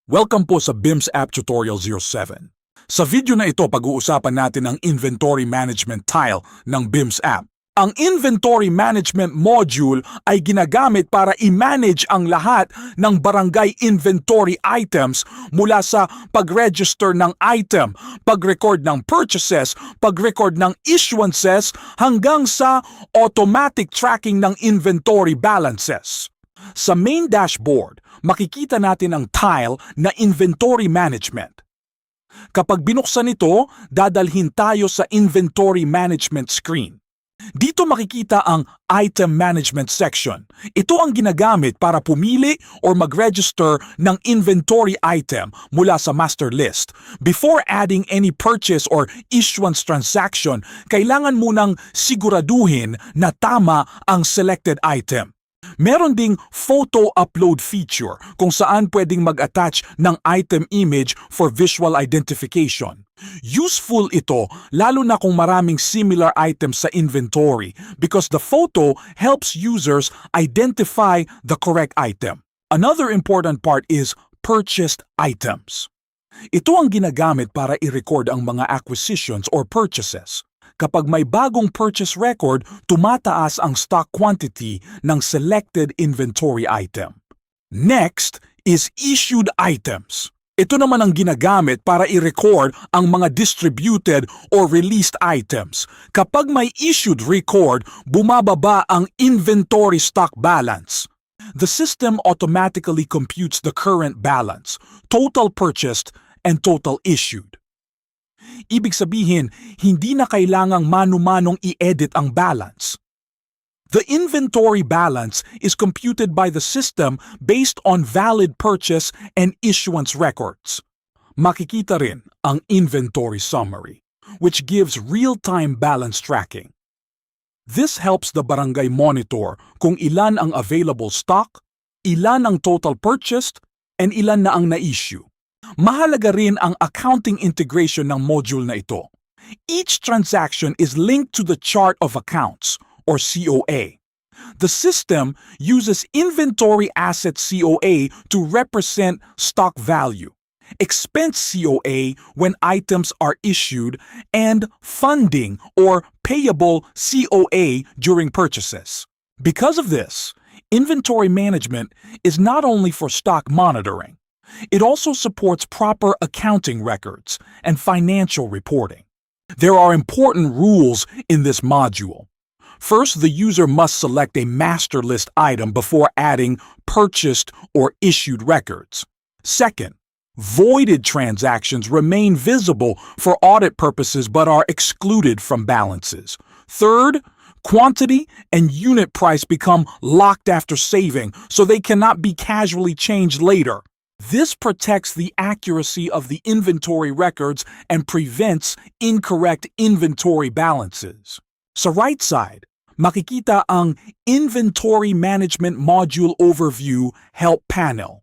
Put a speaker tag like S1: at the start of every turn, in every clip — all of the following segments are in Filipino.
S1: Welcome po sa BIMS App Tutorial 07. Sa video na ito, pag-uusapan natin ang Inventory Management Tile ng BIMS App. Ang Inventory Management Module ay ginagamit para i-manage ang lahat ng barangay inventory items mula sa pag-register ng item, pag-record ng purchases, pag-record ng issuances, hanggang sa automatic tracking ng inventory balances. Sa main dashboard, makikita natin ang tile na Inventory Management. Kapag binuksan ito, dadalhin tayo sa Inventory Management screen. Dito makikita ang Item Management section. Ito ang ginagamit para pumili or mag-register ng inventory item mula sa master list. Before adding any purchase or issuance transaction, kailangan munang siguraduhin na tama ang selected item. Meron ding photo upload feature kung saan pwedeng mag-attach ng item image for visual identification. Useful ito lalo na kung maraming similar items sa inventory because the photo helps users identify the correct item. Another important part is purchased items. Ito ang ginagamit para i-record ang mga acquisitions or purchases. Kapag may bagong purchase record, tumataas ang stock quantity ng selected inventory item. Next is issued items. Ito naman ang ginagamit para i-record ang mga distributed or released items. Kapag may issued record, bumababa ang inventory stock balance. The system automatically computes the current balance, total purchased, and total issued. Ibig sabihin, hindi na kailangang mano-manong i-edit ang balance. The inventory balance is computed by the system based on valid purchase and issuance records. Makikita rin ang inventory summary, which gives real-time balance tracking. This helps the barangay monitor kung ilan ang available stock, ilan ang total purchased, and ilan na ang na-issue. Mahalaga rin ang accounting integration ng module na ito. Each transaction is linked to the chart of accounts, or COA. The system uses inventory asset COA to represent stock value, expense COA when items are issued, and funding or payable COA during purchases. Because of this, inventory management is not only for stock monitoring, it also supports proper accounting records and financial reporting. There are important rules in this module. First, the user must select a master list item before adding purchased or issued records. Second, voided transactions remain visible for audit purposes but are excluded from balances. Third, quantity and unit price become locked after saving, so they cannot be casually changed later. This protects the accuracy of the inventory records and prevents incorrect inventory balances. Sa right side, makikita ang Inventory Management Module Overview Help Panel.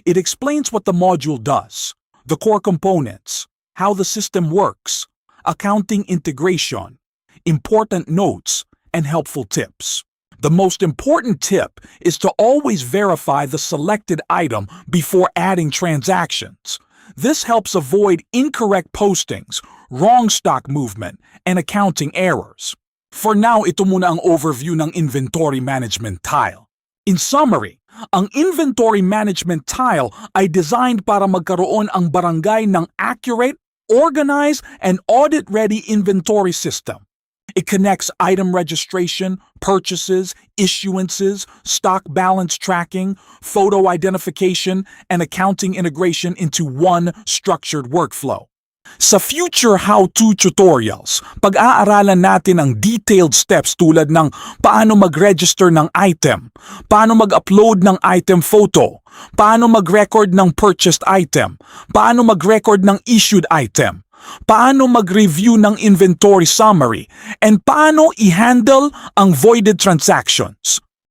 S1: It explains what the module does, the core components, how the system works, accounting integration, important notes, and helpful tips. The most important tip is to always verify the selected item before adding transactions. This helps avoid incorrect postings, wrong stock movement, and accounting errors. For now, ito muna ang overview ng Inventory Management Tile. In summary, ang Inventory Management Tile ay designed para magkaroon ang barangay ng accurate, organized, and audit-ready inventory system. It connects item registration, purchases, issuances, stock balance tracking, photo identification, and accounting integration into one structured workflow. Sa future how-to tutorials, pag-aaralan natin ang detailed steps tulad ng paano mag-register ng item, paano mag-upload ng item photo, paano mag-record ng purchased item, paano mag-record ng issued item, paano mag-review ng inventory summary, and paano i-handle ang voided transactions.